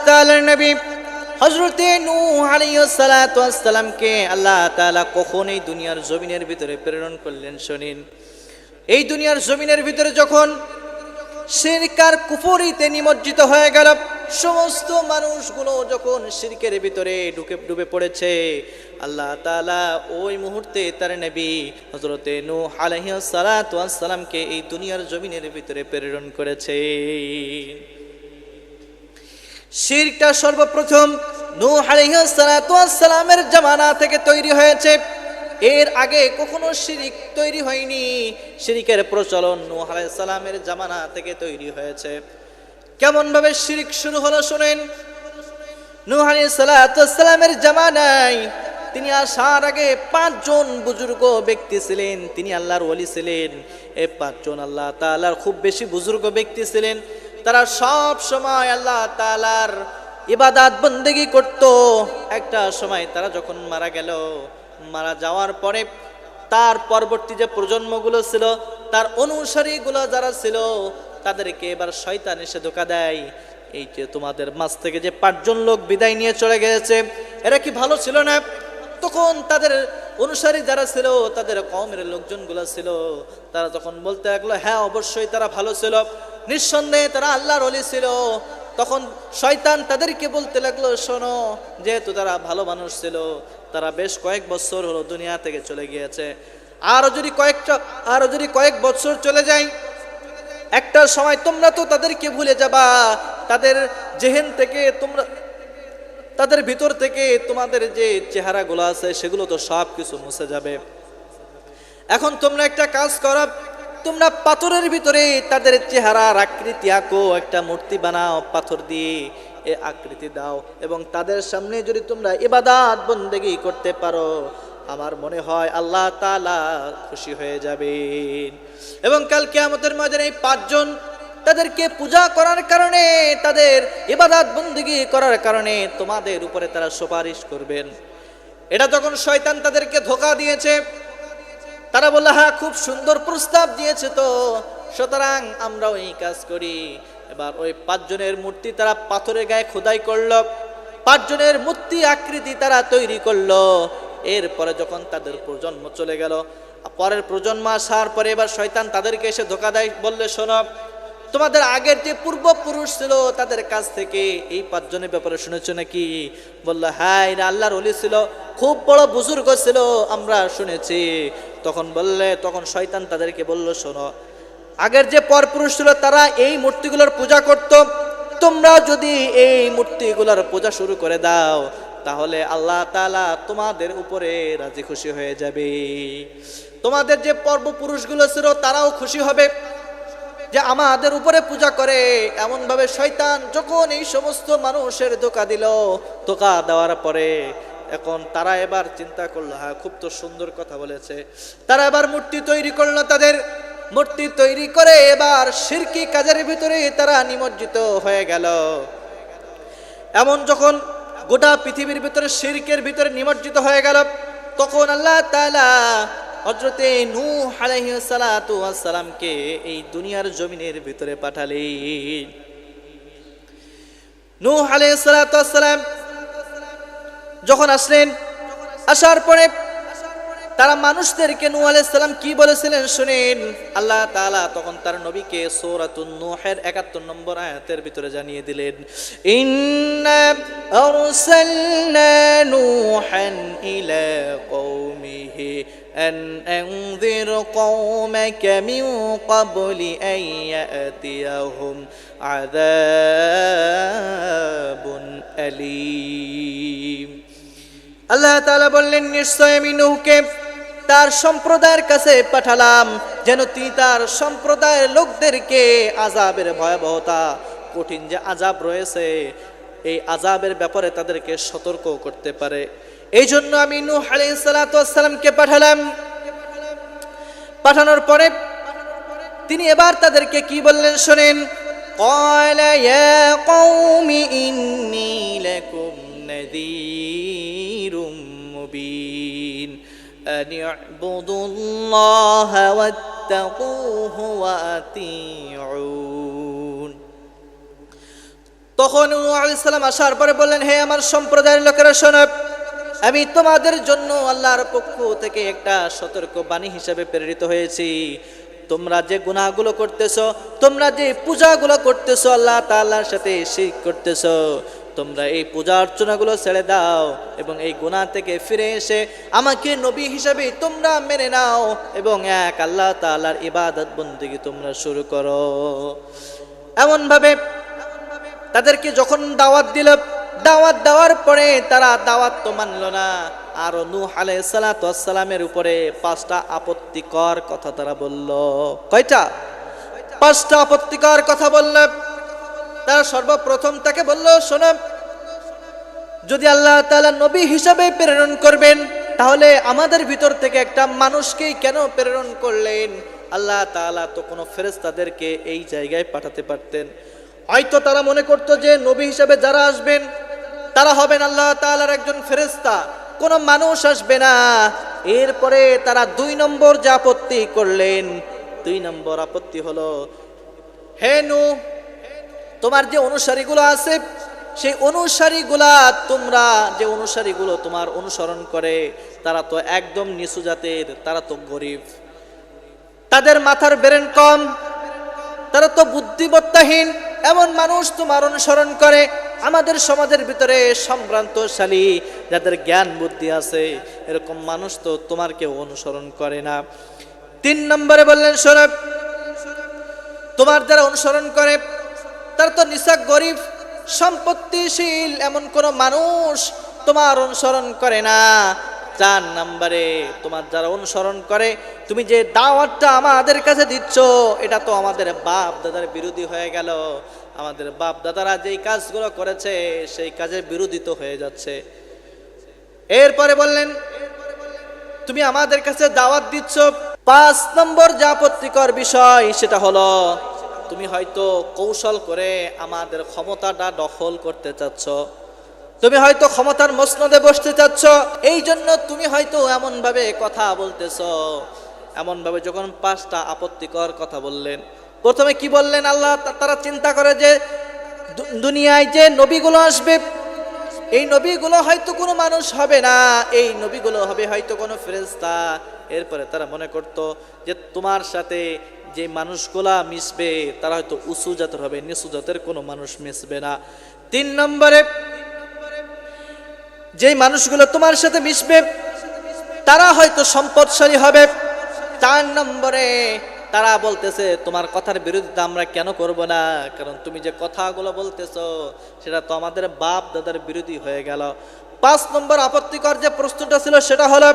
তাআলার নবী হযরতে নূহ আলাইহিস সালাতু ওয়াস সালামকে আল্লাহ তাআলা কখন এই দুনিয়ার জমিনের ভিতরে প্রেরণ করলেন শুনুন। এই দুনিয়ার জমিনের ভিতরে যখন শিরক আর কুফরিতে নিমজ্জিত হয়ে গেল, সমস্ত মানুষগুলো যখন শিরকের ভিতরে ডুবে পড়েছে, আল্লাহ তাআলা ওই মুহূর্তে তার নবী হযরতে নূহ আলাইহিস সালাতু ওয়াস সালামকে এই দুনিয়ার জমিনের ভিতরে প্রেরণ করেছে। শিরকটা সর্বপ্রথম নূহ আলাইহিস সালাতু ওয়াস সালামের জামানা থেকে তৈরি হয়েছে। এর আগে কখনো শিরিক তৈরি হয়নি। শিরিকের প্রচলন নূহ আলাইহিস সালামের জামানা থেকে তৈরি হয়েছে। কেমন ভাবে শিরিক শুরু হলো শুনেন। নূহ আলাইহিস সালাতু ওয়াস সালামের জামানায় তিনি আসার আগে 5 জন বুজুর্গ ব্যক্তি ছিলেন, তিনি আল্লাহর ওলি ছিলেন। এই 5 জন আল্লাহ তাআলার খুব বেশি বুজুর্গ ব্যক্তি ছিলেন। তারা সব সময় আল্লাহ তাআলার ইবাদত বন্দেগী করত। একটা সময় তারা যখন মারা গেল, মারা যাওয়ার পরে তার পরবর্তী যে প্রজন্মগুলো ছিল, তার অনুসারীগুলো যারা ছিল, তাদেরকে এবার শয়তান এসে ধোঁকা দেয়। এই যে তোমাদের মাঝ থেকে যে 5 জন লোক বিদায় নিয়ে চলে গেছে, এরা কি ভালো ছিল না? তখন তাদের অনুসারী যারা ছিল, তাদের কওমের লোকজনগুলো ছিল, তারা তখন বলতে লাগলো, হ্যাঁ অবশ্যই তারা ভালো ছিল, নিঃসন্দেহে তারা আল্লাহর ওলি ছিল। তখন শয়তান তাদেরকে বলতে লাগলো, শোনো, যেহেতু তারা ভালো মানুষ ছিল, তারা বেশ কয়েক বছর হলো দুনিয়া থেকে চলে গিয়েছে, আরো যদি কয়েক বছর চলে যায়, একটা সময় তোমরা তো তাদেরকে ভুলে যাবা, তাদের জেহেন থেকে তোমরা, তাদের ভিতর থেকে তোমাদের যে চেহারাগুলো আছে সেগুলো তো সব কিছু মুছে যাবে। এখন তোমরা একটা কাজ করো, তোমরা পাথরের ভিতরে তাদের চেহারার আকৃতি আঁকো, একটা মূর্তি বানাও পাথর দিয়ে, এ আকৃতি দাও, এবং তাদের সামনে যদি তোমরা ইবাদত বন্দেগী করতে পারো, আমার মনে হয় আল্লাহ তাআলা খুশি হয়ে যাবেন। এবং কাল কিয়ামতের ময়দানে এই 5 জন তাদেরকে পূজা করার কারণে, তাদের ইবাদত বন্দেগী করার কারণে তোমাদের উপরে তারা সুপারিশ করবেন। এটা যখন শয়তান তাদেরকে ধোঁকা দিয়েছে, তারা বলল, হ্যাঁ খুব সুন্দর প্রস্তাব দিয়েছে, তো সুতরাং আমরাও এই কাজ করি। এবার ওই 5 জনের মূর্তি তারা পাথরের গায়ে খোদাই করলো, 5 জনের মূর্তি আকৃতি তারা তৈরি করলো। এরপরে যখন তাদের প্রজন্ম চলে গেল, পরের প্রজন্ম আসার পরে এবার শয়তান তাদেরকে এসে ধোঁকা দেয়, বললে, শোনো, তোমাদের আগের যে পূর্বপুরুষ ছিল তাদের কাছ থেকে এই 5 জনের ব্যাপারে শুনেছো নাকি? বললো, হ্যাঁ এরা আল্লাহর ওলি ছিল, খুব বড় বুজুর্গ ছিল, আমরা শুনেছি। তখন শয়তান তাদেরকে বলল, শোনো, আগের যে পরপুরুষ ছিল তারা এই মূর্তিগুলোর পূজা করত, তোমরা যদি এই মূর্তিগুলোর পূজা শুরু করে দাও, তাহলে আল্লাহ তাআলা তোমাদের উপরে রাজি খুশি হয়ে যাবে। তোমাদের যে পূর্বপুরুষগুলো ছিল তারাও খুশি হবে যে আমাদের উপরে পূজা করে। এমন ভাবে শয়তান যখন এই সমস্ত মানুষের ধোঁকা দিল, ধোঁকা দেওয়ার পরে এখন তারা এবার চিন্তা করলো, হ্যাঁ খুব তো সুন্দর কথা বলেছে। তারা এবার মূর্তি তৈরি করলো, তাদের মূর্তি তৈরি করে এবার শিরকি কাজের ভিতরে তারা নিমজ্জিত হয়ে গেল। এমন যখন গোটা পৃথিবীর ভিতরে শিরকের ভিতরে নিমজ্জিত হয়ে গেল, তখন আল্লাহ তাআলা হযরতে নূহ আলাইহিস সালাতু ওয়াস সালামকে এই দুনিয়ার জমিনের ভিতরে পাঠালেন। নূহ আলাইহিস সালাতু ওয়াস সালাম যখন আসলেন, আসার পরে তারা মানুষদেরকে নূহ আলাইহিস সালাম কি বলেছিলেন শুনেন। আল্লাহ তাআলা তখন তার নবীকে সূরাতুন নূহের ৭১ নম্বর আয়াতের ভিতরে জানিয়ে দিলেন, ইন্না আরসালনা নূহান ইলা কওমিহি আন আনযির কওমাকা মিন ক্বাবলি আন ইয়াতিয়াহুম আযাবুন আলীম। আল্লাহ তাআলা বললেন, নিশ্চয় আমি নূহকে তার সম্প্রদায়ের কাছে পাঠালাম যেন তিনি তার সম্প্রদায়ের লোকদেরকে আযাবের ভয়াবহতা, কঠিন যে আযাব রয়েছে, এই আযাবের ব্যাপারে তাদেরকে সতর্ক করতে পারে। এই জন্য আমি নূহ আলাইহিস সালাতু ওয়াস সালামকে পাঠালাম। পাঠানোর পরে তিনি এবার তাদেরকে কি বললেন শুনেন। ক্বালা ইয়া কওমি ইন্নী লাকুম নাযীরুম মুবিন আন ই'বুদুল্লাহা ওয়াত্তাকুহু ওয়া আতিউন। তখন নূহ আলাইহিস সালাম আসার পরে বললেন, হে আমার সম্প্রদায়ের লোকেরা শোনো, আমি তোমাদের জন্য আল্লাহর পক্ষ থেকে একটা সতর্ক বাণী হিসেবে প্রেরিত হয়েছি। তোমরা যে গুনাহগুলো করতেছো, তোমরা যে পূজাগুলো করতেছো, আল্লাহ তাআলার সাথে শিরক করতেছো, তোমরা এই পূজা অর্চনাগুলো ছেড়ে দাও এবং এই গুনাহ থেকে ফিরে এসে আমাকে নবী হিসেবে তোমরা মেনে নাও এবং এক আল্লাহ তাআলার ইবাদত বন্দেগী তোমরা শুরু করো। এমনভাবে তাদেরকে যখন দাওয়াত দিল, দাওয়াত দেওয়ার পরে তারা দাওয়াত তো মানল না, আর নূহ আলাইহিস সালাতু ওয়াস সালামের উপরে 5টা আপত্তিকর কথা তারা বলল। কয়টা? 5টা আপত্তিকর কথা বলল। তারা সর্বপ্রথম তাকে বলল, শোনো, যদি আল্লাহ তাআলা নবী হিসাবে প্রেরণ করবেন তাহলে আমাদের ভিতর থেকে একটা মানুষকেই কেন প্রেরণ করলেন? আল্লাহ তাআলা তো কোনো ফেরেশতাদেরকে এই জায়গায় পাঠাতে পারতেন। হয়তো তারা মনে করতো যে নবী হিসাবে যারা আসবেন তারা হবেন আল্লাহ তাআলার একজন ফেরেশতা, কোনো মানুষ আসবে না। এরপরে তারা 2 নম্বর যে আপত্তি করলেন, 2 নম্বর আপত্তি হলো, হে নূহ, তোমার যে অনুসারীগুলো আছে সেই অনুসারীগুলা, তোমরা যে অনুসারীগুলো তোমার অনুসরণ করে তারা তো একদম নিচু জাতের, তারা তো গরিব, তাদের মাথার ব্রেন কম, তারা তো বুদ্ধিমত্তাহীন, এমন মানুষ তোমার অনুসরণ করে। আমাদের সমাজের ভিতরে সম্ভ্রান্তশালী যাদের জ্ঞান বুদ্ধি আছে এরকম মানুষ তো তোমার কেউ অনুসরণ করে না। 3 নম্বরে বললেন, শোনো, তোমার যারা অনুসরণ করে তারা তো নিছক গরিব, সম্পত্তিশীল এমন কোন মানুষ তোমার অনুসরণ করে না। 4 নম্বরে, তোমার যারা অনুসরণ করে, তুমি যে দাওয়াতটা আমাদের কাছে দিচ্ছ এটা তো আমাদের বাপ দাদার বিরোধী হয়ে গেল। আমাদের বাপ দাদারা যেই কাজগুলো করেছে সেই কাজের বিরোধী তো হয়ে যাচ্ছে। এরপরে বললেন, তুমি আমাদের কাছে দাওয়াত দিচ্ছ। 5 নম্বর যে আপত্তিকর বিষয় সেটা হলো, তুমি হয়তো কৌশল করে আমাদের ক্ষমতাটা দখল করতে চাচ্ছ, তুমি হয়তো ক্ষমতার মসনদে বসতে চাচ্ছ, এই জন্য তুমি হয়তো এমন ভাবে কথা বলতেছ। এমন ভাবে যখন 5টা আপত্তিকর কথা বললেন, প্রথমে কি বললেন? আল্লাহ তারা চিন্তা করে যে দুনিয়ায় যে নবীগুলো আসবে এই নবীগুলো হয়তো কোনো মানুষ হবে না, এই নবীগুলো হবে হয়তো কোনো ফেরেশতা। এরপরে তারা মনে করত যে তোমার সাথে যে মানুষগুলা মিশবে তারা হয়তো উঁচু জাতের হবে, নিচু জাতের কোনো মানুষ মিশবে না। 3 নম্বরে, যে মানুষগুলো তোমার সাথে মিশবে তারা হয়তো সম্পদশালী হবে। 4 নম্বরে, তারা বলতেছে তোমার কথার বিরোধিতা আমরা কেন করব না, কারণ তুমি যে কথাগুলো বলতেছো সেটা তো আমাদের বাপ দাদার বিরোধী হয়ে গেল। 5 নম্বর আপত্তিকর যে প্রশ্নটা ছিল সেটা হলো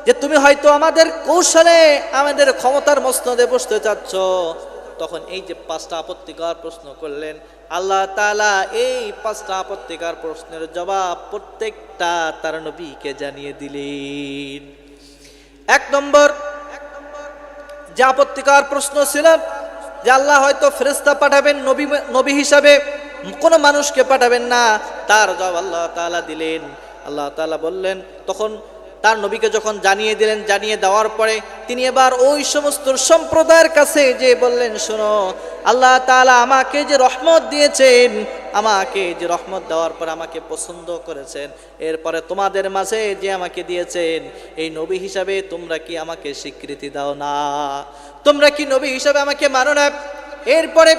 যে তুমি হয়তো আমাদের কৌশলে আমাদের ক্ষমতার মসনদে বসতে চাচ্ছ। তখন এই যে 5টা আপত্তিকর প্রশ্ন করলেন, আল্লাহ তাআলা এই 5টা আপত্তিকর প্রশ্নের জবাব প্রত্যেকটা তার নবীকে জানিয়ে দিলেন। 1 নম্বর যে আপত্তিকর প্রশ্ন ছিল যে আল্লাহ হয়তো ফেরেশতা পাঠাবেন, নবী হিসাবে কোনো মানুষকে পাঠাবেন না, তার জবাব আল্লাহ তাআলা দিলেন। আল্লাহ তাআলা বললেন, তখন তার নবীকে যখন জানিয়ে দিলেন, জানিয়ে দেওয়ার পরে তিনি এবার ওই সমস্ত সম্প্রদায়ের কাছে যে বললেন, শোনো, আল্লাহ তাআলা আমাকে যে রহমত দিয়েছেন, আমাকে যে রহমত দেওয়ার পর আমাকে পছন্দ করেছেন, এরপরে তোমাদের মাঝে যে আমাকে দিয়েছেন এই নবী হিসাবে তোমরা কি আমাকে স্বীকৃতি দাও না? তোমরা কি নবী হিসাবে আমাকে মানো না? এরপরে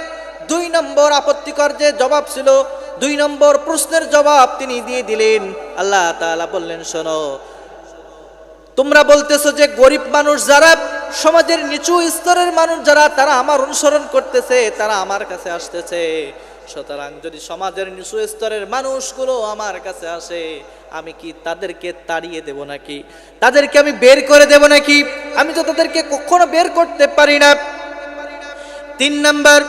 2 নম্বর আপত্তিকর যে জবাব ছিল, 2 নম্বর প্রশ্নের জবাব তিনি দিয়ে দিলেন। আল্লাহ তাআলা বললেন, শোনো, তোমরা বলতেছো যে গরিব মানুষ যারা, সমাজের নিচু স্তরের মানুষ যারা, তারা আমার অনুসরণ করতেছে, তারা আমার কাছে আসতেছে। সুতরাং যদি সমাজের নিচু স্তরের মানুষগুলো আমার কাছে আসে, আমি কি তাদেরকে তাড়িয়ে দেব নাকি? তাদেরকে আমি বের করে দেব নাকি? আমি তো তাদেরকে কখনো বের করতে পারি না। 3 নম্বর,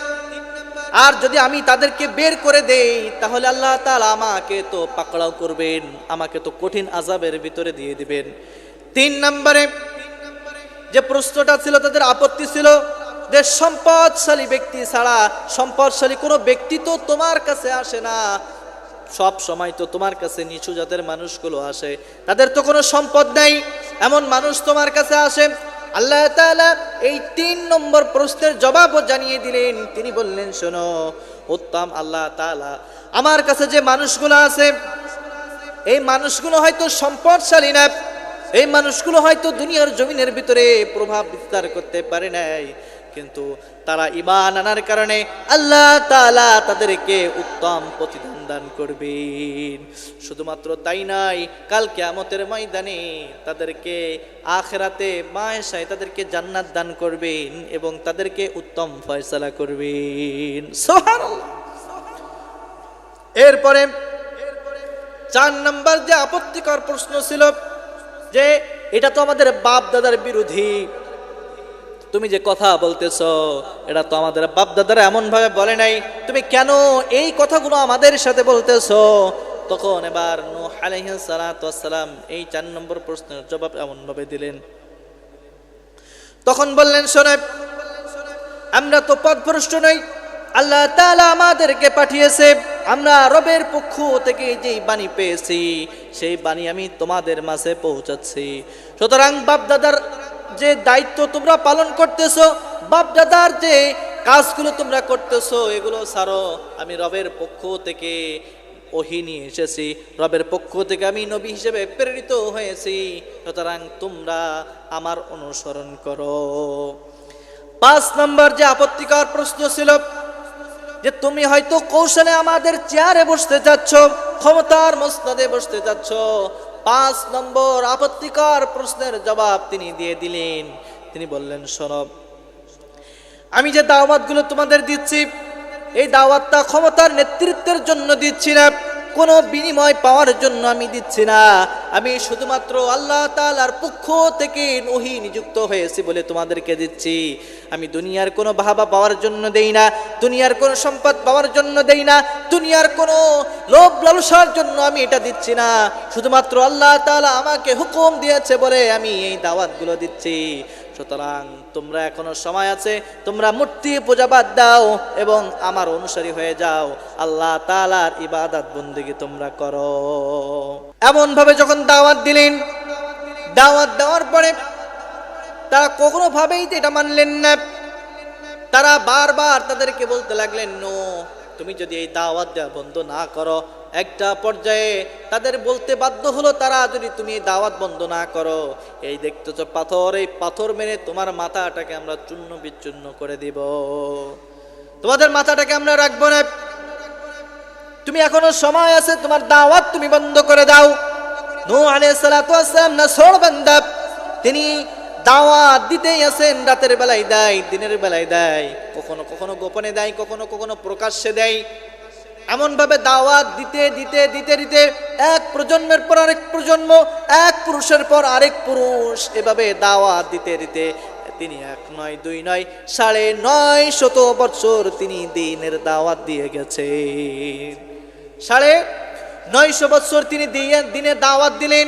আর যদি আমি তাদেরকে বের করে দেই তাহলে আল্লাহ তাআলা আমাকে তো পাকড়াও করবেন, আমাকে তো কঠিন আযাবের ভিতরে দিয়ে দিবেন। 3 নম্বরে যে প্রশ্নটা ছিল, তাদের আপত্তি ছিল যে সম্পদশালী ব্যক্তি ছাড়া, সম্পদশালী কোনো ব্যক্তি তো তোমার কাছে আসে না, সব সময় তো তোমার কাছে নিচু জাতের মানুষগুলো আসে, তাদের তো কোনো সম্পদ নাই, এমন মানুষ তোমার কাছে আসে। আল্লাহ তাআলা এই 3 নম্বর প্রশ্নের জবাবও জানিয়ে দিলেন। তিনি বললেন, শোনো উত্তম, আল্লাহ তাআলা আমার কাছে যে মানুষগুলো আছে, এই মানুষগুলো হয়তো সম্পদশালী না, এই মানুষগুলো হয়তো দুনিয়ার জমিনের ভিতরে প্রভাব বিস্তার করতে পারে নাই, কিন্তু তারা ঈমান আনার কারণে আল্লাহ তাআলা তাদেরকে উত্তম প্রতিদান দান করবেন। শুধুমাত্র তাই নয়, কাল কিয়ামতের ময়দানে তাদেরকে আখিরাতে মায়েশায় তাদেরকে জান্নাত দান করবেন এবং তাদেরকে উত্তম ফয়সালা করবেন। সুবহানাল্লাহ। এরপরে 4 নম্বর যে আপত্তিকর প্রশ্ন ছিল যে এটা তো আমাদের বাপ দাদার বিরোধী, তুমি যে কথা বলতেছ এটা তো আমাদের বাপ দাদারা এমন ভাবে বলে নাই, তুমি কেন এই কথাগুলো আমাদের সাথে বলতেছ? তখন এবার নূহ আলাইহিস সালাতু ওয়াস সালাম এই 4 নম্বর প্রশ্নের জবাব এমন ভাবে দিলেন। তখন বললেন, শোনো, আমরা তো পথভ্রষ্ট নই, আল্লাহ তাআলা আমাদেরকে পাঠিয়েছে, আমরা রবের পক্ষ থেকে যেই বাণী পেয়েছি সেই বাণী আমি তোমাদের মাঝে পৌঁছাচ্ছি। সুতরাং বাপদাদার যে দায়িত্ব তোমরা পালন করতেছো, বাপদাদার যে কাজগুলো তোমরা করতেছো এগুলো ছাড়ো, আমি রবের পক্ষ থেকে ওহী নিয়ে এসেছি, রবের পক্ষ থেকে আমি নবী হিসেবে প্রেরিত হয়েছি, সুতরাং তোমরা আমার অনুসরণ করো। 5 নম্বর যে আপত্তিকর প্রশ্ন ছিল যে তুমি হয়তো কৌশলে আমাদের চেয়ারে বসতে যাচ্ছ, ক্ষমতার মসনদে বসতে যাচ্ছ। 5 নম্বর আপত্তিকর প্রশ্নের জবাব তিনি দিয়ে দিলেন। তিনি বললেন, শোনো, আমি যে দাওয়াতগুলো তোমাদের দিচ্ছি এই দাওয়াতটা ক্ষমতার নেতৃত্বের জন্য দিচ্ছি না, কোনো বিনিময় পাওয়ার জন্য আমি দিচ্ছি না, আমি শুধুমাত্র আল্লাহ তাআলার পক্ষ থেকে ওহী নিযুক্ত হয়েছি বলে তোমাদেরকে দিচ্ছি। আমি দুনিয়ার কোনো বাহবা পাওয়ার জন্য দেই না, দুনিয়ার কোনো সম্পদ পাওয়ার জন্য দেই না, দুনিয়ার কোনো লোভ লালসার জন্য আমি এটা দিচ্ছি না, শুধুমাত্র আল্লাহ তাআলা আমাকে হুকুম দিয়েছে বলে আমি এই দাওয়াতগুলো দিচ্ছি। সুতরাং তোমরা এখনো সময় আছে, তোমরা মূর্তি পূজা বাদ দাও এবং আমার অনুসারী হয়ে যাও, আল্লাহ তাআলার ইবাদত বন্দেগী তোমরা করো। এমন ভাবে যখন দাওয়াত দিলেন, দাওয়াত দেওয়ার পরে তারা কখনো ভাবেই এটা মানলেন না। তারা বারবার তাদেরকে বলতে লাগলেন, নো, তুমি যদি এই দাওয়াত দেওয়া বন্ধ না করো। একটা পর্যায়ে তাদের বলতে বাধ্য হলো, তারা যদি তুমি এই দাওয়াত বন্ধ না করো, এই দেখতেছ পাথর, এই পাথর মেরে তোমার মাথাটাকে আমরা চূর্ণ বিচূর্ণ করে দিব, তোমাদের মাথাটাকে আমরা রাখবো না, তুমি এখনো সময় আছে, তোমার দাওয়াত তুমি বন্ধ করে দাও। নূহ আলাইহিস সালাতু ওয়াস সালাম নাছর বান্দা, তিনি দাওয়াত দিতেই আছেন, রাতের বেলায় দেয়, দিনের বেলায় দেয়, কখনো কখনো গোপনে দেয়, কখনো কখনো প্রকাশ্যে দেয়। এমন ভাবে দাওয়াত দিতে দিতে দিতে দিতে এক প্রজন্মের পর আরেক প্রজন্ম, এক পুরুষের পর আরেক পুরুষ, এভাবে দাওয়াত দিতে দিতে তিনি 1 নয় 2 নয় 950 বছর তিনি দ্বীনের দাওয়াত দিয়ে গেছেন। 950 বছর তিনি দ্বীনের দাওয়াত দিলেন।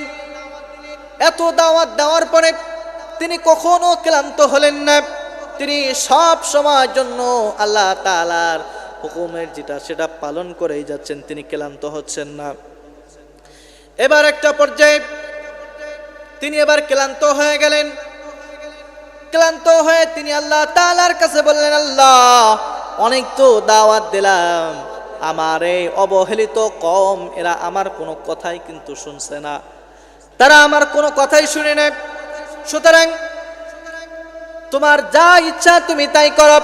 এত দাওয়াত দেওয়ার পরে তিনি কখনো ক্লান্ত হলেন না, তিনি সব সময়ের জন্য আল্লাহ তাআলার হুকুমের যেটা সেটা পালন করেই যাচ্ছেন, তিনি ক্লান্ত হচ্ছেন না। এবার একটা পর্যায়ে তিনি এবার ক্লান্ত হয়ে গেলেন। ক্লান্ত হয়ে তিনি আল্লাহ তাআলার কাছে বললেন, আল্লাহ, অনেক তো দাওয়াত দিলাম, আমার এই অবহেলিত কওম এরা আমার কোনো কথাই কিন্তু শুনছে না, তারা আমার কোনো কথাই শুনে না, সুতরাং তোমার যা ইচ্ছা তুমি তাই করো,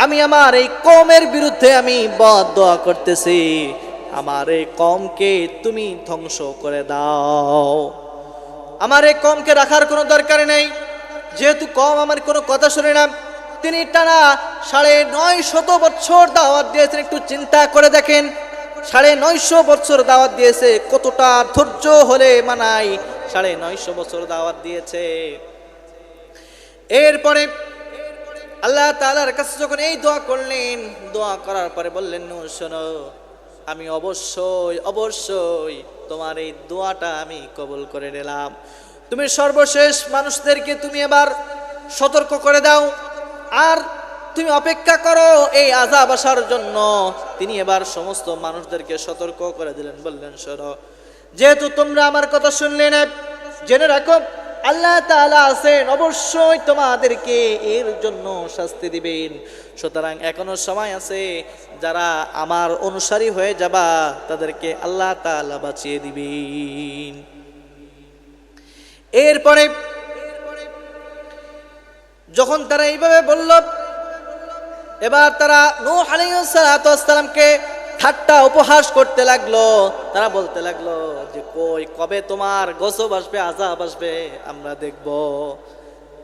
আমি আমার এই কওমের বিরুদ্ধে আমি বদদোয়া করতেছি, আমার এই কওমকে তুমি ধ্বংস করে দাও, আমার এই কওমকে রাখার কোনো দরকার নেই, যেহেতু কওম আমার কোনো কথা শুনে না। তিনি টানা 950 বছর দাওয়াত দিয়েছেন। একটু চিন্তা করে দেখেন, 950 বছর দাওয়াত দিয়েছে, কতটা ধৈর্য হলে মানায়। 950 বছর দাওয়াত দিয়েছে। এরপরে আল্লাহ তাআলার কাছে যখন এই দোয়া করলেন, দোয়া করার পরে বললেন, নূহ, শোনো, আমি অবশ্যই অবশ্যই তোমার এই দোয়াটা আমি কবুল করে নিলাম। তুমি সর্বশেষ মানুষদেরকে তুমি এবার সতর্ক করে দাও, আর তুমি অপেক্ষা করো এই আযাব আসার জন্য। তিনি এবার সমস্ত মানুষদেরকে সতর্ক করে দিলেন, বললেন, শোনো, যেহেতু তোমরা আমার কথা শুনলে না, জেনে রাখো আল্লাহ তাআলা আছেন, অবশ্যই তোমাদেরকে এর জন্য শাস্তি দিবেন। সুতরাং এখনো সময় আছে, যারা আমার অনুসারী হয়ে যাবা তাদেরকে আল্লাহ তাআলা বাঁচিয়ে দিবেন। এরপরে যখন তারা এইভাবে বলল, এবার তারা নূহ আলাইহিস সালাতু ওয়াস সালামকে ঠাট্টা উপহাস করতে লাগলো। তারা বলতে লাগলো যে কবে তোমার গজব আসবে, আযাব আসবে আমরা দেখব।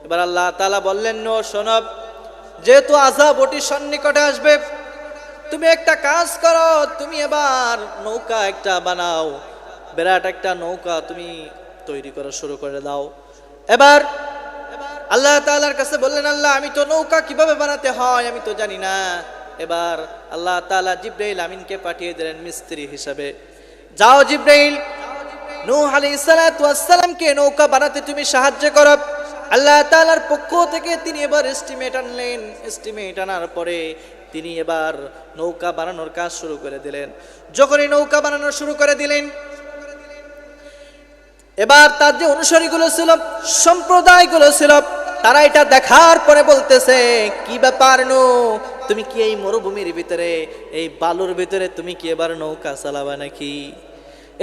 এবার আল্লাহ তাআলা বললেন, নূহ শোনো, যেহেতু আযাব অতি সন্নিকটে আসবে, তুমি একটা কাজ করো, তুমি এবার নৌকা একটা বানাও, বিরাট একটা নৌকা তুমি তৈরি করা শুরু করে দাও। এবার আল্লাহ তাআলার কাছে বললেন, আল্লাহ আমি তো নৌকা কিভাবে বানাতে হয় আমি তো জানি না। এবার আল্লাহ তাআলা জিবরাইল আমিনকে পাঠিয়ে দিলেন মিস্ত্রি হিসাবে। যাও জিবরাইল, নূহ আলাইহিস সালাতু ওয়াস সালামকে নৌকা বানাতে তুমি সাহায্য করো। আল্লাহ তাআলার পক্ষ থেকে তিনি এবার এস্টিমেট আনলেন। এস্টিমেট আনার পরে তিনি এবার নৌকা বানানোর কাজ শুরু করে দিলেন। যখনই নৌকা বানানো শুরু করে দিলেন, এবার তার যে অনুসারীগুলো ছিল, সম্প্রদায়গুলো ছিল, তারা এটা দেখার পরে বলতেছে, কি ব্যাপার নূহ, তুমি কি এই মরুভূমির ভিতরে, এই বালুর ভিতরে তুমি কি এবার নৌকা চালাবে নাকি?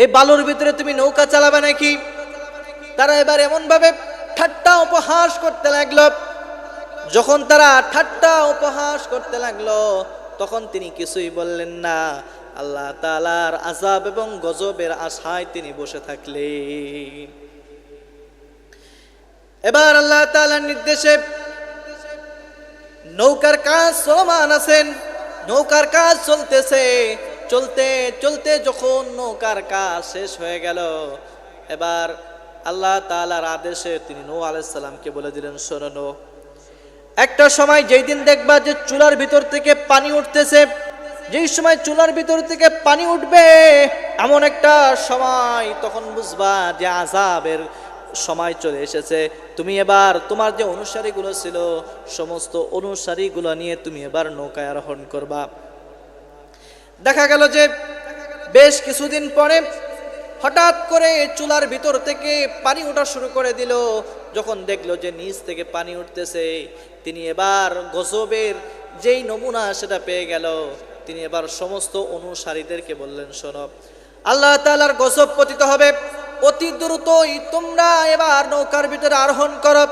এই বালুর ভিতরে তুমি নৌকা চালাবে নাকি? তারা এবার এমন ভাবে ঠাট্টা উপহাস করতে লাগলো। যখন তারা ঠাট্টা উপহাস করতে লাগলো, তখন তিনি কিছুই বললেন না। আল্লাহ তাআলার আযাব এবং গজবের আশায় তিনি বসে থাকলেন। এবার আল্লাহ তাআলার নির্দেশে নৌকার কাজ চলমান আছেন, নৌকার কাজ চলতেছে। চলতে চলতে যখন নৌকার কাজ শেষ হয়ে গেল, এবার আল্লাহ তাআলার আদেশে তিনি নূহ আলাইহিস সালামকে বলে দিলেন, শোনো নূহ, একটা সময় যেই দিন দেখবা যে চুলার ভিতর থেকে পানি উঠতেছে, যেই সময় চুলার ভিতর থেকে পানি উঠবে এমন একটা সময়, তখন বুঝবা যে আযাবের সময় চলে এসেছে। তুমি এবার তোমার যে অনুসারীগুলো ছিল, সমস্ত অনুসারীগুলো নিয়ে তুমি এবার নৌকায় আরোহণ করবা। দেখা গেল যে বেশ কিছুদিন পরে হঠাৎ করে চুলার ভিতর থেকে পানি ওঠা শুরু করে দিল। যখন দেখলো যে নিচ থেকে পানি উঠতেছে, তিনি এবার গজবের যেই নমুনা সেটা পেয়ে গেল। তিনি এবার সমস্ত অনুসারীদেরকে বললেন, শোনো, আল্লাহ তাআলার গজব পতিত হবে, অতি দ্রুতই তোমরা এবার নৌকার ভিতরে আরোহণ করো।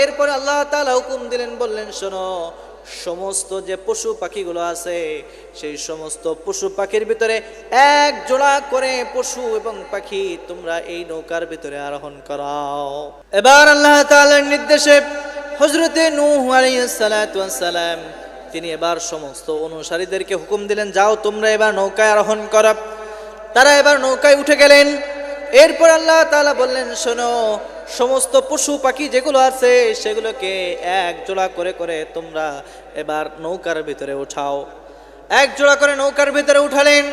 এরপরে আল্লাহ তাআলা হুকুম দিলেন, বললেন, শোনো, সমস্ত যে পশু পাখিগুলো আছে, সেই সমস্ত পশু পাখির ভিতরে এক জোড়া করে পশু এবং পাখি তোমরা এই নৌকার ভিতরে আরোহণ করাও। এবার আল্লাহ তাআলার নির্দেশে হযরতে নূহ আলাইহিস সালাতু ওয়াস সালাম তিনি এবার সমস্ত অনুসারীদেরকে হুকুম দিলেন, যাও তোমরা এবার নৌকায় আরোহণ করো। তারা এবার নৌকায় উঠে গেলেন। এরপর আল্লাহ তাআলা বললেন, শোনো, সমস্ত পশু পাখি যেগুলো আছে সেগুলোকে এক জোড়া করে করে তোমরা এবার নৌকার ভিতরে উঠাও। এক জোড়া করে নৌকার ভিতরে উঠালেন।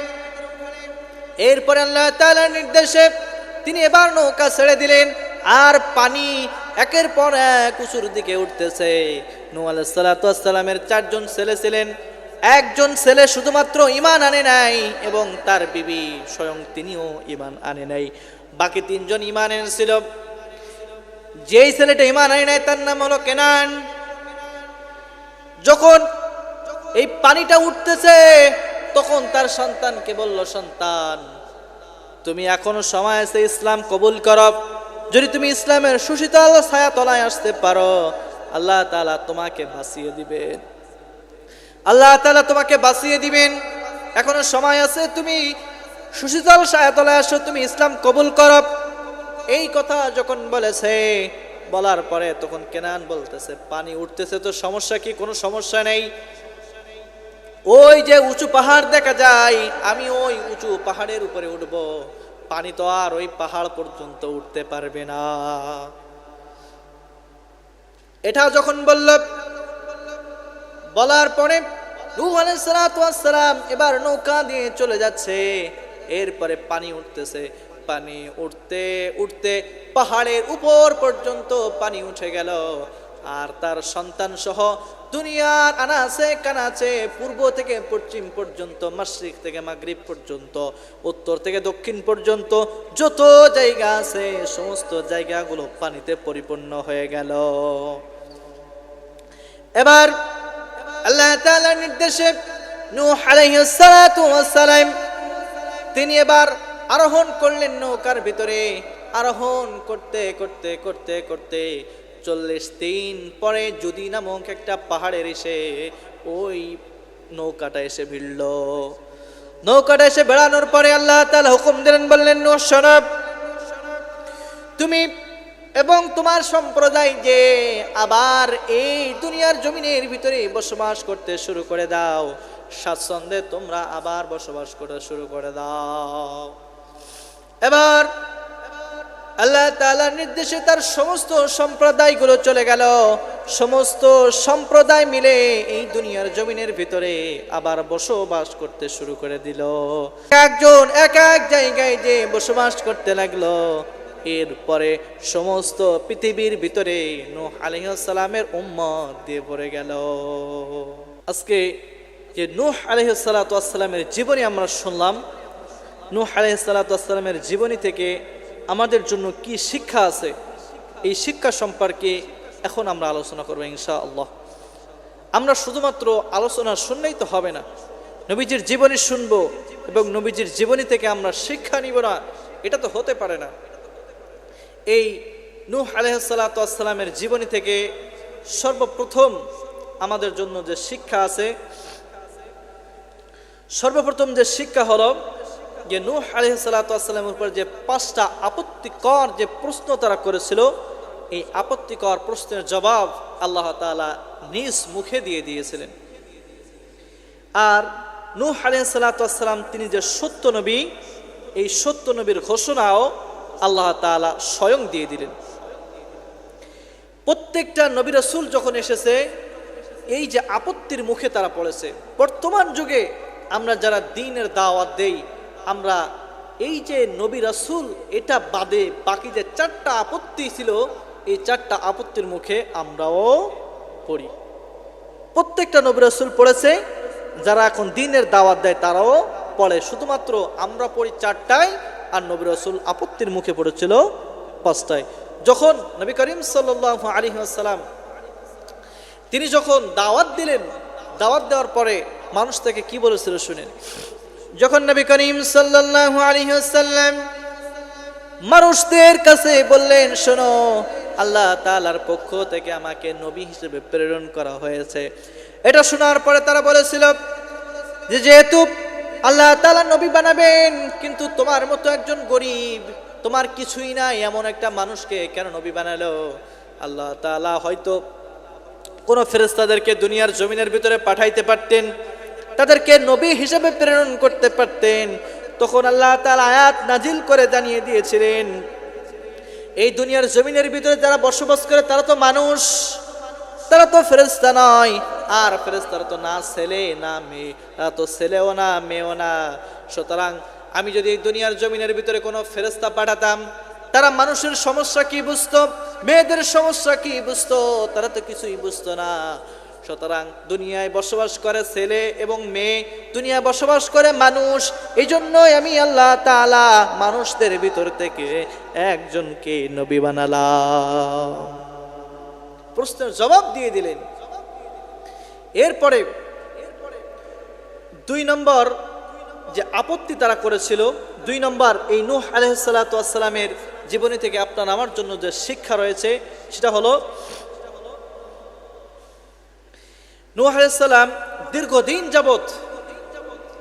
এরপরে আল্লাহ তাআলার নির্দেশে তিনি এবার নৌকা ছেড়ে দিলেন, আর পানি একের পর এক উঁচুর দিকে উঠতেছে। নূহ আলাইহিস সালাতু ওয়াস সালামের 4 জন ছেলে ছিলেন। একজন ছেলে শুধুমাত্র ঈমান আনে নাই এবং তার বিবি স্বয়ং তিনিও ঈমান আনে নাই, বাকি 3 জন ঈমান এনেছিল। যেই ছেলেটা ঈমান আনে নাই তার নাম হলো কেনান। যখন এই পানিটা উঠতেছে, তখন তার সন্তানকে বলল, সন্তান, তুমি এখনো সময় আছে, ইসলাম কবুল করো। যদি তুমি ইসলামের সুশীতল ছায়া তলায় আসতে পারো, আল্লাহ তাআলা তোমাকে বাঁচিয়ে দিবেন। আল্লাহ তাআলা তোমাকে বাঁচিয়ে দিবেন। এখনো সময় আছে, তুমি সুশীতল ছায়া তলায় আসো, তুমি ইসলাম কবুল করো। এই কথা যখন বলেছে, বলার পরে তখন কেনান বলতেছে, পানি উঠতেছে তো সমস্যা কি? কোনো সমস্যা নেই। ওই যে উঁচু পাহাড় দেখা যায়, আমি ওই উঁচু পাহাড়ের উপরে উঠবো, পানি তো আর ওই পাহাড় পর্যন্ত উঠতে পারবে না। এটা যখন বলার পরে নূহ আলাইহিস সালাতু ওয়াস সালাম এবার নৌকা দিয়ে চলে যাচ্ছে। এরপরে পানি উঠতেছে, পানি উঠতে উঠতে পাহাড়ের উপর পর্যন্ত পানি উঠে গেল। আর তার সন্তান সহ দুনিয়ার আনাচে কানাচে, পূর্ব থেকে পশ্চিম পর্যন্ত, মাশরিক থেকে মাগরিব পর্যন্ত, উত্তর থেকে দক্ষিণ পর্যন্ত যত জায়গা আছে সমস্ত জায়গাগুলো পানিতে পরিপূর্ণ হয়ে গেল। এবার আল্লাহ তাআলার নির্দেশে নূহ আলাইহিস সালাতু ওয়াস সালাম তিনি এবার আরোহণ করলেন নৌকার ভিতরে। আরোহণ করতে করতে করতে করতে 40 দিন পরে জুদি নামক একটা পাহাড়ের এসে ওই নৌকাটা এসে ভিড়ল। নৌকাটা এসে বেড়ানোর পরে আল্লাহ তাআলা হুকুম দিলেন, বললেন, নূহ শোনো, তুমি এবং তোমার সম্প্রদায় যে আবার এই দুনিয়ার জমিনের ভিতরে বসবাস করতে শুরু করে দাও, স্বাচ্ছন্দ্যে তোমরা আবার বসবাস করতে শুরু করে দাও। এবার আল্লাহ তাআলার নির্দেশে তার সমস্ত সম্প্রদায়গুলো চলে গেল। সমস্ত সম্প্রদায় মিলে এই দুনিয়ার জমিনের ভিতরে আবার বসবাস করতে শুরু করে দিল। একজন এক এক জায়গায় যে বসবাস করতে লাগলো। এরপরে সমস্ত পৃথিবীর ভিতরে নূহ আলাইহিস সালামের উম্মত দিয়ে পড়ে গেল। আজকে যে নূহ আলাইহিস সালাতু ওয়াস সালামের জীবনী আমরা শুনলাম, নূহ আলাইহিস সালাতু ওয়াস সালামের জীবনী থেকে আমাদের জন্য কি শিক্ষা আছে, এই শিক্ষা সম্পর্কে এখন আমরা আলোচনা করব ইনশাআল্লাহ। আমরা শুধুমাত্র আলোচনা শুনলেই তো হবে না, নবীজির জীবনী শুনবো এবং নবীজির জীবনী থেকে আমরা শিক্ষা নিব না, এটা তো হতে পারে না। এই নূহ আলাইহিস সালাতু ওয়াস সালামের জীবনী থেকে সর্বপ্রথম আমাদের জন্য যে শিক্ষা আছে, সর্বপ্রথম যে শিক্ষা হলো যে নূহ আলাইহিস সালাতু ওয়াস সালামের উপর যে 5টা আপত্তিকর যে প্রশ্ন তারা করেছিল, এই আপত্তিকর প্রশ্নের জবাব আল্লাহ তাআলা নিজ মুখে দিয়ে দিয়েছিলেন। আর নূহ আলাইহিস সালাতু ওয়াস সালাম তিনি যে সত্য নবী, এই সত্য নবীর ঘোষণাও আল্লাহ তাআলা স্বয়ং দিয়ে দিলেন। প্রত্যেকটা নবী রাসূল যখন এসেছে এই যে আপত্তির মুখে তারা পড়েছে। বর্তমান যুগে আমরা যারা দ্বীনের দাওয়াত দেই, আমরা এই যে নবী রাসূল এটা বাদে বাকি যে 4টা আপত্তি ছিল, এই 4টা আপত্তির মুখে আমরাও পড়ি। প্রত্যেকটা নবী রাসূল পড়েছে, যারা এখন দ্বীনের দাওয়াত দেয় তারাও পড়ে। শুধুমাত্র আমরা পড়ি 4টায়, আর নবী রাসূল আপত্তির মুখে পড়েছিল 5টায়। যখন নবী করিম সাল্লাল্লাহু আলাইহি ওয়াসাল্লাম তিনি যখন দাওয়াত দিলেন, দাওয়াত দেওয়ার পরে মানুষ তাকে কি বলেছিল শুনেন। যখন নবী করিম সাল্লাল্লাহু আলাইহি ওয়াসাল্লাম মানুষদের কাছে বললেন, শোনো, আল্লাহ তাআলার পক্ষ থেকে আমাকে নবী হিসেবে প্রেরণ করা হয়েছে, এটা শোনার পরে তারা বলেছিল যে যেহেতু আল্লাহ তাআলা নবী বানাবেন, কিন্তু তোমার মতো একজন গরিব, তোমার কিছুই নাই এমন একটা মানুষকে কেন নবী বানালো? আল্লাহ তাআলা হয়তো কোন ফেরেশতাদেরকে দুনিয়ার জমিনের ভিতরে পাঠাইতে পারতেন, তাদেরকে নবী হিসেবে প্রেরণ করতে পারতেন। তখন আল্লাহ তাআলা আয়াত নাজিল করে জানিয়ে দিয়েছিলেন, এই দুনিয়ার জমিনের ভিতরে যারা বসবাস করে তারা তো মানুষ, তারা তো ফেরেশতা নয়। আর ফেরেশতারা তো না ছেলে না মেয়ে, তারা তো ছেলেও না মেয়েও না। সুতরাং আমি যদি এই দুনিয়ার জমিনের ভিতরে কোনো ফেরেশতা পাঠাতাম, তারা মানুষের সমস্যা কি বুঝতো, মেয়েদের সমস্যা কি বুঝতো? তারা তো কিছুই বুঝতো না। সুতরাং দুনিয়ায় বসবাস করে ছেলে এবং মেয়ে, দুনিয়ায় বসবাস করে মানুষ, এই জন্যই আমি আল্লাহ তাআলা মানুষদের ভিতর থেকে একজনকে নবী বানালাম। প্রশ্নের জবাব দিয়ে দিলেন। এরপরে 2 নম্বর যে আপত্তি তারা করেছিল, 2 নম্বর এই নূহ আলাইহিস সালাতু ওয়াস সালামের জীবনী থেকে আপনার আমার জন্য যে শিক্ষা রয়েছে সেটা হলো, নূহ আলাইহিস সালাম দীর্ঘদিন যাবত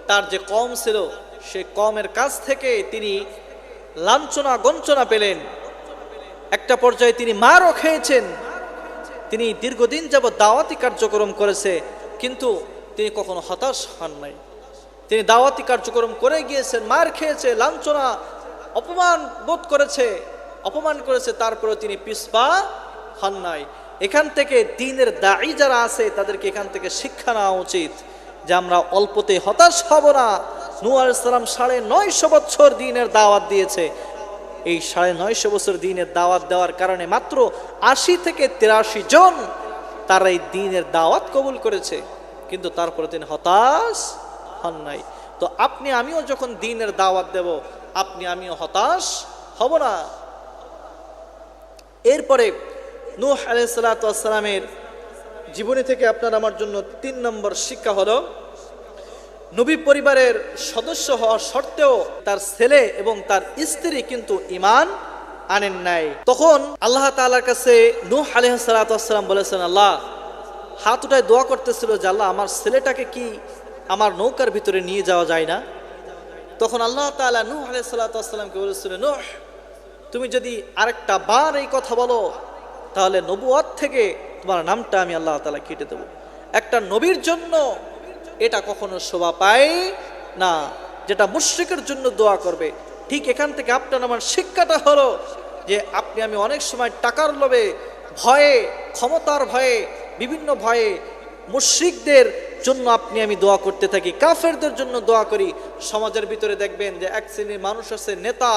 তার যে কওম ছিল সেই কওমের কাছ থেকে তিনি লাঞ্ছনা গঞ্চনা পেলেন। একটা পর্যায়ে তিনি মারও খেয়েছেন। তিনি দীর্ঘদিন যাবত দাওয়াতি কার্যক্রম করেছে, কিন্তু তিনি কখনো হতাশ হন নাই। তিনি দাওয়াতি কার্যক্রম করে গিয়েছেন, মার খেয়েছে, লাঞ্ছনা অপমান বোধ করেছে, অপমান করেছে, তারপরে তিনি পিছপা হন নাই। এখান থেকে দ্বীনের দাঈ যারা আছে তাদেরকে এখান থেকে শিক্ষা নেওয়া উচিত যে আমরা অল্পতে হতাশ হব না। নূহ আলাইহিস সালাম 950 বছর দ্বীনের দাওয়াত দিয়েছে। এই 950 বছর দ্বীনের দাওয়াত দেওয়ার কারণে মাত্র 80 থেকে 83 জন তারা এই দ্বীনের দাওয়াত কবুল করেছে, কিন্তু তারপরে তিনি হতাশ হন নাই। তো আপনি আমিও যখন দ্বীনের দাওয়াত দেব, আপনি আমিও হতাশ হব না। এরপরে নূহ আলাইহিস সালাতু ওয়াস সালামের জীবনী থেকে আপনার আমার জন্য 3 নম্বর শিক্ষা হলো, নবী পরিবারের সদস্য হওয়ার সত্ত্বেও তার ছেলে এবং তার স্ত্রী কিন্তু ঈমান আনেন নাই। তখন আল্লাহ তাআলার কাছে নূহ আলাইহিস সালাতু ওয়াস সালাম বলেছেন, আল্লাহ হাত উঠায় দোয়া করতেছিল যে আল্লাহ আমার ছেলেটাকে কি আমার নৌকার ভিতরে নিয়ে যাওয়া যায় না? তখন আল্লাহ তাআলা নূহ আলাইহিস সালাতু ওয়াস সালামকে বলেছিলেন, নূহ তুমি যদি আরেকটা বার এই কথা বলো তাহলে নবুয়ত থেকে তোমার নামটা আমি আল্লাহ তাআলা কেটে দেব। একটা নবীর জন্য এটা কখনো শোভা পায় না, যেটা মুশরিকের জন্য দোয়া করবে। ঠিক এখান থেকে আপনার আমার শিক্ষাটা হলো যে আপনি আমি অনেক সময় টাকার লোভে, ভয়ে, ক্ষমতার ভয়ে, বিভিন্ন ভয়ে মুশরিকদের জন্য আপনি আমি দোয়া করতে থাকি, কাফেরদের জন্য দোয়া করি। সমাজের ভিতরে দেখবেন যে এক শ্রেণীর মানুষ আছে, নেতা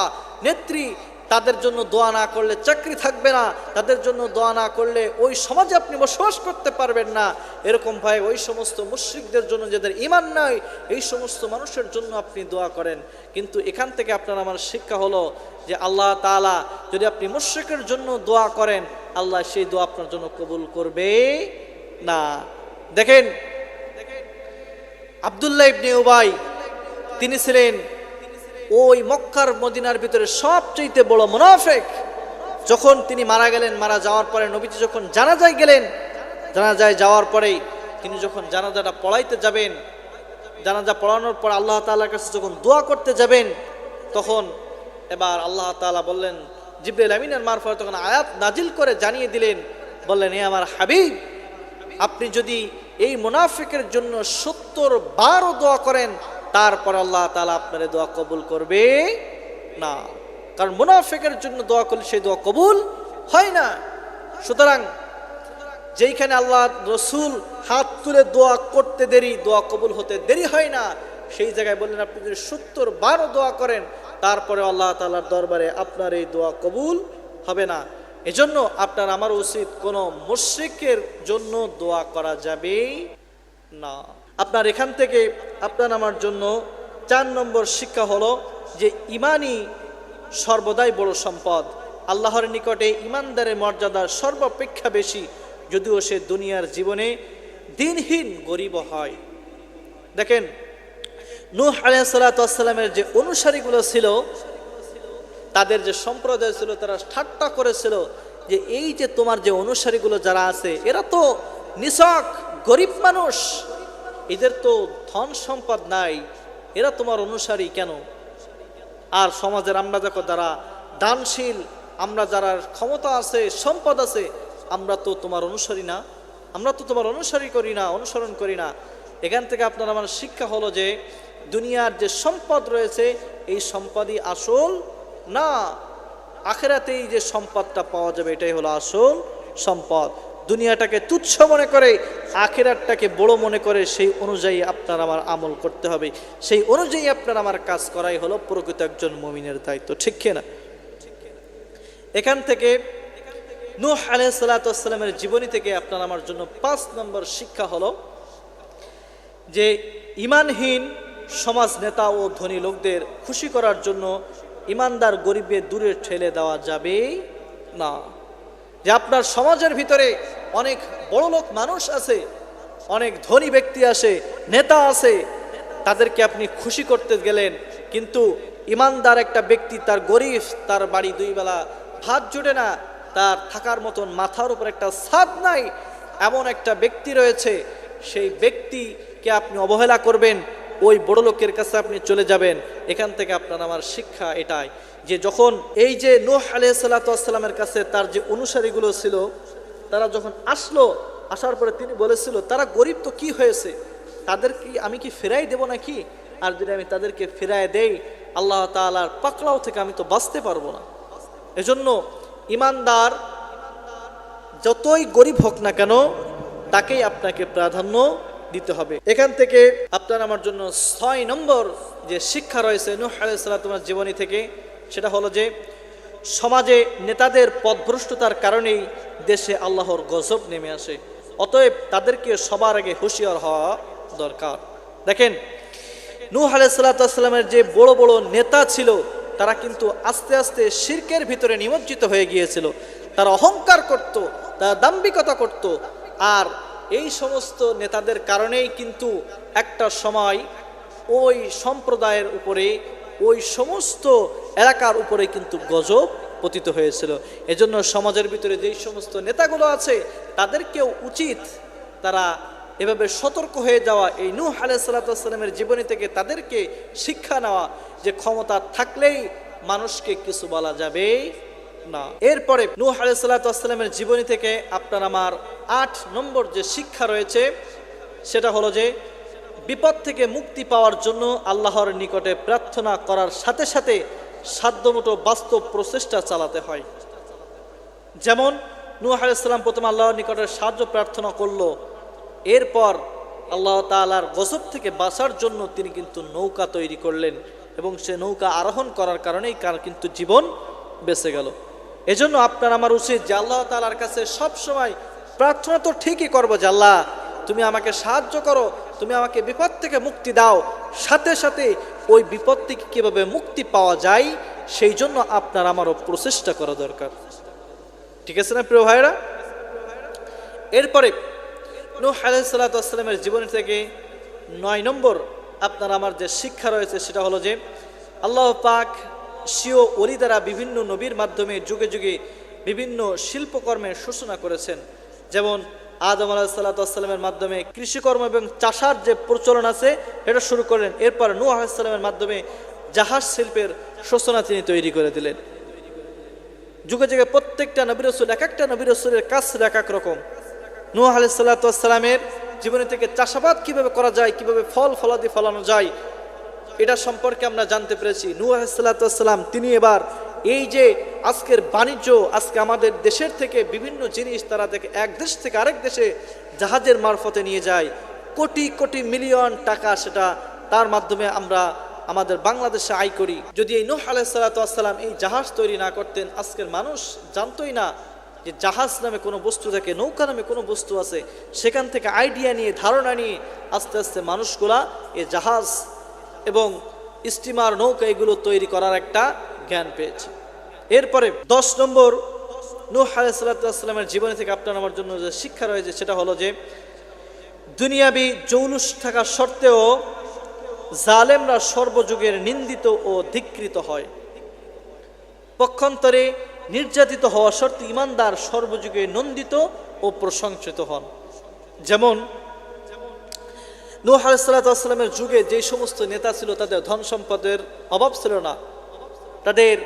নেত্রী, তাদের জন্য দোয়া না করলে চাকরি থাকবে না, তাদের জন্য দোয়া না করলে ওই সমাজে আপনি বসবাস করতে পারবেন না। এরকম ভাই ওই সমস্ত মুশরিকদের জন্য যাদের ঈমান নাই, এই সমস্ত মানুষের জন্য আপনি দোয়া করেন। কিন্তু এখান থেকে আপনার আমার শিক্ষা হলো যে আল্লাহ তাআলা যদি আপনি মুশরিকের জন্য দোয়া করেন, আল্লাহ সেই দোয়া আপনার জন্য কবুল করবে না। দেখেন আব্দুল্লাহ ইবনে উবাই, তিনি ছিলেন ওই মক্কার মদিনার ভিতরে সবচেয়ে বড় মুনাফিক। যখন তিনি মারা গেলেন, মারা যাওয়ার পরে নবীজি যখন জানাজায় গেলেন, জানাজায় যাওয়ার পরেই তিনি যখন জানাজাটা পড়াইতে যাবেন, জানাজা পড়ানোর পর আল্লাহ তাআলার কাছে যখন দোয়া করতে যাবেন, তখন এবার আল্লাহ তাআলা বললেন, জিবরাইল আমিনের মারফতে তখন আয়াত নাজিল করে জানিয়ে দিলেন, বললেন, হে আমার হাবিব, আপনি যদি এই মুনাফিকের জন্য 70 বারও দোয়া করেন, তারপর আল্লাহ তাআলা আপনার দোয়া কবুল করবে না। কারণ মুনাফিকের জন্য দোয়া করলে সেই দোয়া কবুল হয় না। সুতরাং যেইখানে আল্লাহ রসুল হাত তুলে দোয়া করতে দেরি, দোয়া কবুল হতে দেরি হয় না, সেই জায়গায় বললেন আপনি যদি 70 বারও দোয়া করেন, তারপরে আল্লাহ তাআলার দরবারে আপনার এই দোয়া কবুল হবে না। এজন্য আপনার আমার উচিত কোনো মুশরিকের জন্য দোয়া করা যাবে না। আপনার এখান থেকে আপনার আমার জন্য 4 নম্বর শিক্ষা হলো যে ঈমানই সর্বদাই বড় সম্পদ। আল্লাহর নিকটে ঈমানদারের মর্যাদা সর্বাপেক্ষা বেশি, যদিও সে দুনিয়ার জীবনে দিনহীন গরিব হয়। দেখেন নূহ আলাইহিস সালাতু ওয়াস সালামের যে অনুসারীগুলো ছিল, তাদের যে সম্প্রদায় ছিল, তারা ঠাট্টা করেছিল যে এই যে তোমার যে অনুসারীগুলো যারা আছে, এরা তো নিছক গরিব মানুষ, এদের তো ধন সম্পদ নাই, এরা তোমার অনুসারী কেন? আর সমাজের আমরা দেখো যারা দানশীল, আমরা যারা ক্ষমতা আছে, সম্পদ আছে, আমরা তো তোমার অনুসারী না, আমরা তো তোমার অনুসারী করি না, অনুসরণ করি না। এখান থেকে আপনার আমার শিক্ষা হলো যে দুনিয়ার যে সম্পদ রয়েছে, এই সম্পদই আসল না, আখিরাতেই যে সম্পদটা পাওয়া যাবে এটাই হলো আসল সম্পদ। দুনিয়াটাকে তুচ্ছ মনে করে, আখিরাতটাকে বড় মনে করে, সেই অনুযায়ী আপনার আমার আমল করতে হবে, সেই অনুযায়ী আপনার আমার কাজ করাই হলো প্রকৃত একজন মুমিনের দায়িত্ব, ঠিক কিনা? এখান থেকে নূহ আলাইহিস সালাতু ওয়াস সালামের জীবনী থেকে আপনার আমার জন্য 5 নম্বর শিক্ষা হলো যে ঈমানহীন সমাজ নেতা ও ধনী লোকদের খুশি করার জন্য ঈমানদার গরিবকে দূরে ঠেলে দেওয়া যাবে না। যে আপনার সমাজের ভিতরে অনেক বড় লোক মানুষ আছে, অনেক ধনী ব্যক্তি আছে, নেতা আছে, তাদেরকে আপনি খুশি করতে গেলেন, কিন্তু ঈমানদার একটা ব্যক্তি, তার গরিব, তার বাড়ি 2 বেলা ভাত জোটে না, তার থাকার মতন মাথার উপর একটা ছাদ নাই, এমন একটা ব্যক্তি রয়েছে, সেই ব্যক্তিকে আপনি অবহেলা করবেন, ওই বড় লোকের কাছে আপনি চলে যাবেন। এখান থেকে আপনার আমার শিক্ষা এটাই যে যখন এই যে নূহ আলাইহিস সালাতু ওয়াস সালামের কাছে তার যে অনুসারীগুলো ছিল, তারা যখন আসলো, আসার পরে তিনি বলেছিল তারা গরিব তো কি হয়েছে, তাদের কি আমি কি ফেরাই দেব নাকি? আর যদি আমি তাদেরকে ফেরাই দেই, আল্লাহ তাআলার পাকড়াও থেকে আমি তো বাঁচতে পারবো না। এজন্য ঈমানদার যতই গরিব হোক না কেন, তাকেই আপনাকে প্রাধান্য দিতে হবে। এখান থেকে আপনার আমার জন্য 6 নম্বর যে শিক্ষা রয়েছে নূহ আলাইহিস সালামের জীবনী থেকে, সেটা হলো যে সমাজে নেতাদের পথভ্রষ্টতার কারণেই দেশে আল্লাহর গজব নেমে আসে। অতএব তাদেরকে সবার আগে হুঁশিয়ার হওয়া দরকার। দেখেন, নূহ আলাইহিস সালামের যে বড় বড় নেতা ছিল, তারা কিন্তু আস্তে আস্তে শিরকের ভিতরে নিমজ্জিত হয়ে গিয়েছিল। তারা অহংকার করত, তারা দাম্ভিকতা করত, আর এই সমস্ত নেতাদের কারণেই কিন্তু একটা সময় ওই সম্প্রদায়ের উপরে, ওই সমস্ত এলাকার উপরে কিন্তু গজব পতিত হয়েছিল। এজন্য সমাজের ভিতরে যেই সমস্ত নেতাগুলো আছে, তাদেরকেও উচিত তারা এভাবে সতর্ক হয়ে যাওয়া, এই নূহ আলাইহিস সালামের জীবনী থেকে তাদেরকে শিক্ষা নেওয়া যে ক্ষমতা থাকলেই মানুষকে কিছু বলা যাবে না। এরপরে নূহ আলাইহিস সালামের জীবনী থেকে আপনার আমার 8 নম্বর যে শিক্ষা রয়েছে, সেটা হলো যে বিপদ থেকে মুক্তি পাওয়ার জন্য আল্লাহর নিকটে প্রার্থনা করার সাথে সাথে সাধ্যমতো বাস্তব প্রচেষ্টা চালাতে হয়। যেমন নূহ আলাইহিস সালাম প্রথম আল্লাহর নিকটে সাহায্য প্রার্থনা করলো, এরপর আল্লাহ তাআলার গজব থেকে বাঁচার জন্য তিনি কিন্তু নৌকা তৈরি করলেন, এবং সে নৌকা আরোহণ করার কারণেই তার কিন্তু জীবন বেঁচে গেল। এজন্য আপনার আমার উচিত যে আল্লাহ তাআলার কাছে সব সময় প্রার্থনা তো ঠিকই করবো যে আল্লাহ তুমি আমাকে সাহায্য করো, তুমি আমাকে বিপদ থেকে মুক্তি দাও, সাথে সাথে ওই বিপদ থেকে কীভাবে মুক্তি পাওয়া যায় সেই জন্য আপনার আমারও প্রচেষ্টা করা দরকার। ঠিক আছে না প্রিয় ভাইরা? এরপরে নূহ আলাইহিস সালামের জীবনী থেকে 9 নম্বর আপনার আমার যে শিক্ষা রয়েছে, সেটা হলো যে আল্লাহ পাক স্বীয় ওলি দ্বারা বিভিন্ন নবীর মাধ্যমে যুগে যুগে বিভিন্ন শিল্পকর্মের সূচনা করেছেন। যেমন আদম আলাইহিস সালামের মাধ্যমে কৃষিকর্ম এবং চাষার যে প্রচলন আছে এটা শুরু করলেন। এরপর নূহ আলাইহিস সালামের মাধ্যমে জাহাজ শিল্পের সূচনা তিনি তৈরি করে দিলেন। যুগে যুগে প্রত্যেকটা নবী রাসূল, এক একটা নবী রাসূলের কাজ ছিল এক এক রকম। নূহ আলাইহিস সালামের জীবনী থেকে চাষাবাদ কিভাবে করা যায়, কিভাবে ফল ফলাদি ফলানো যায়, এটা সম্পর্কে আমরা জানতে পেরেছি। নূহ আলাইহিস সালাম তিনি এবার এই যে আজকের বাণিজ্য, আজকে আমাদের দেশের থেকে বিভিন্ন জিনিস তারা থেকে এক দেশ থেকে আরেক দেশে জাহাজের মারফতে নিয়ে যায়, কোটি কোটি মিলিয়ন টাকা সেটা তার মাধ্যমে আমরা আমাদের বাংলাদেশে আয় করি। যদি এই নূহ আলাইহিস সালাম এই জাহাজ তৈরি না করতেন, আজকের মানুষ জানতোই না যে জাহাজ নামে কোনো বস্তু থাকে, নৌকা নামে কোনো বস্তু আছে। সেখান থেকে আইডিয়া নিয়ে, ধারণা নিয়ে আস্তে আস্তে মানুষগুলা এই জাহাজ এবং স্টিমার, নৌকা এগুলো তৈরি করার একটা জ্ঞান পেয়েছে। এরপরে 10 নম্বর নূহ আলাইহিস সালামের জীবনী থেকে আপনার আমার জন্য যে শিক্ষা রয়েছে, সেটা হলো যে দুনিয়াবি জৌলুস থাকা সত্ত্বেও জালেমরা সর্বযুগের নিন্দিত ও ধিক্কৃত হয়। পক্ষান্তরে নির্যাতিত হওয়া সত্ত্বেও ইমানদার সর্বযুগে নন্দিত ও প্রশংসিত হন। যেমন নূহ আলাইহিস সালামের যুগে যে সমস্ত নেতা ছিল, তাদের ধন সম্পদের অভাব ছিল না, তাদের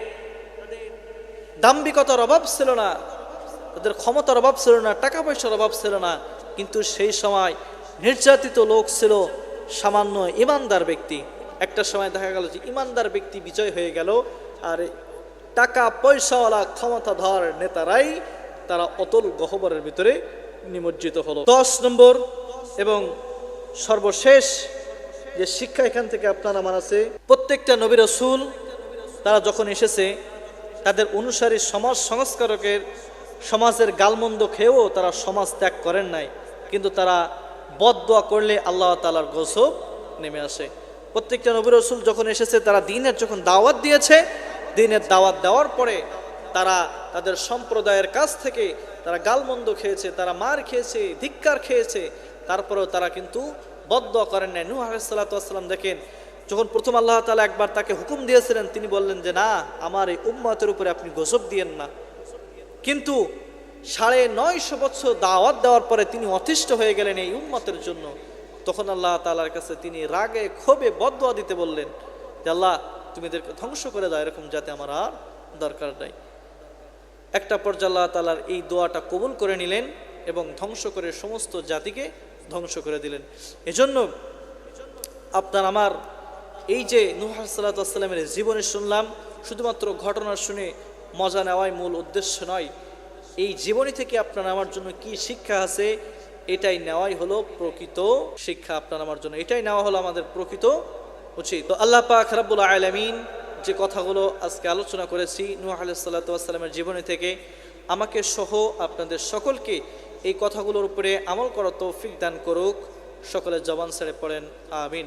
দাম্ভিকতার অভাব ছিল না, তাদের ক্ষমতার অভাব ছিল না, টাকা পয়সার অভাব ছিল না, কিন্তু সেই সময় নির্যাতিত লোক ছিল সামান্য ইমানদার ব্যক্তি। একটা সময় দেখা গেল যে ইমানদার ব্যক্তি বিজয় হয়ে গেল, আর টাকা পয়সাওয়ালা ক্ষমতাধর নেতারাই তারা অতল গহ্বরের ভিতরে নিমজ্জিত হলো। 10 নম্বর এবং সর্বশেষ যে শিক্ষা এখান থেকে আপনার আমার আছে, প্রত্যেকটা নবী রাসূল তারা যখন এসেছে, তাদের অনুসারী সমাজ সংস্কারকের সমাজের গালমন্দ খেয়েও তারা সমাজ ত্যাগ করেন নাই, কিন্তু তারা বদদোয়া করলে আল্লাহ তাআলার গজব নেমে আসে। প্রত্যেকটা নবী রাসূল যখন এসেছে, তারা দ্বীনের যখন দাওয়াত দিয়েছে, দ্বীনের দাওয়াত দেওয়ার পরে তারা তাদের সম্প্রদায়ের কাছ থেকে তারা গালমন্দ খেয়েছে, তারা মার খেয়েছে, ধিক্কার খেয়েছে, তারপরেও তারা কিন্তু বদদোয়া করেন নাই। নূহ আলাইহিস সালাম দেখেন, যখন প্রথম আল্লাহ তাআলা একবার তাকে হুকুম দিয়েছিলেন, তিনি বললেন যে না, আমার এই উম্মতের উপরে আপনি গজব দিয়েন না। কিন্তু 950 বছর দাওয়াত দেওয়ার পরে তিনি অতিষ্ঠ হয়ে গেলেন এই উম্মতের জন্য। তখন আল্লাহ তাআলার কাছে তিনি রাগে ক্ষোভে বদদোয়া দিতে বললেন যে আল্লাহ তুমি এদেরকে ধ্বংস করে দাও, এরকম যাতে আমার আর দরকার নাই। একটা পর্যায়ে আল্লাহ তাআলার এই দোয়াটা কবুল করে নিলেন এবং ধ্বংস করে সমস্ত জাতিকে ধ্বংস করে দিলেন। এজন্য আপনার আমার এই যে নূহ আলাইহিস সালামের জীবনী শুনলাম, শুধুমাত্র ঘটনা শুনে মজা নেওয়াই মূল উদ্দেশ্য নয়। এই জীবনী থেকে আপনার আমার জন্য কি শিক্ষা আছে, এটাই নেওয়াই হলো প্রকৃত শিক্ষা। আপনার আমার জন্য এটাই নেওয়া হলো আমাদের প্রকৃত উচিত। তো আল্লাহ পাক রব্বুল আলামিন যে কথাগুলো আজকে আলোচনা করেছি নূহ আলাইহিস সালামের জীবনী থেকে, আমাকে সহ আপনাদের সকলকে এই কথাগুলোর উপরে আমল করার তৌফিক দান করুক। সকলে জবান ছেড়ে পড়েন আমিন।